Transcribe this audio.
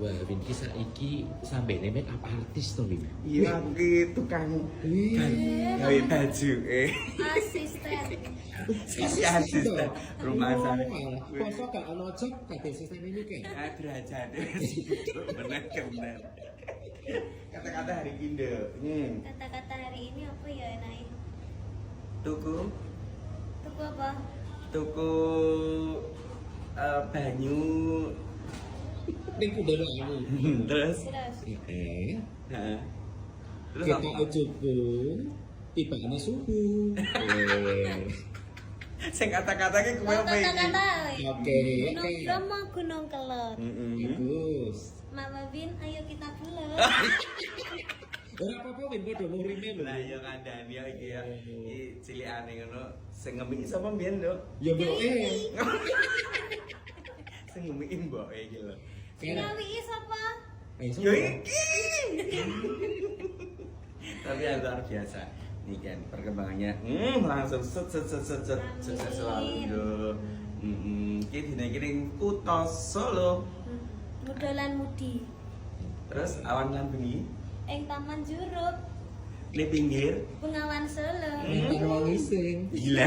Wah, Win ki saiki sampe make up artis to, Win. Iya, aku ki tukang gawe baju Asisten. asisten rumah sana. Poso gak ono job kate sistem ini ke. Derajat bener. Kata-kata hari Kindo. Kata-kata hari ini apa ya, Nai? Tuku apa? Tuku banyu. Ning kudu aku. Terus Terus. heeh. Terus Kita apa? ujubung tibane subuh. Sing kata-kata ki kowe Oh, apa iki? kata-kata. Oke. Gunung Bromo, Gunung Kelot. Bagus. Mama Bin, ayo kita pulang. Ora apa-apa Win padha murine lho. Lah ya kandhani iki ya. Iki cilikane ngono sing ngemiki sapa mbiyen lho? Ya mboke. Sing ngemiki mboke iki lho. Ngawi sapa? Yo iki. Tapi yang luar biasa. Nih kan perkembangannya langsung sukses selalu yo. Iki dina iki ning Kutha Solo. Mudolan Mudi. Terus awan lan bengi Ing Taman Jurup, ning pinggir Bengawan Solo. Wangi sing. gila.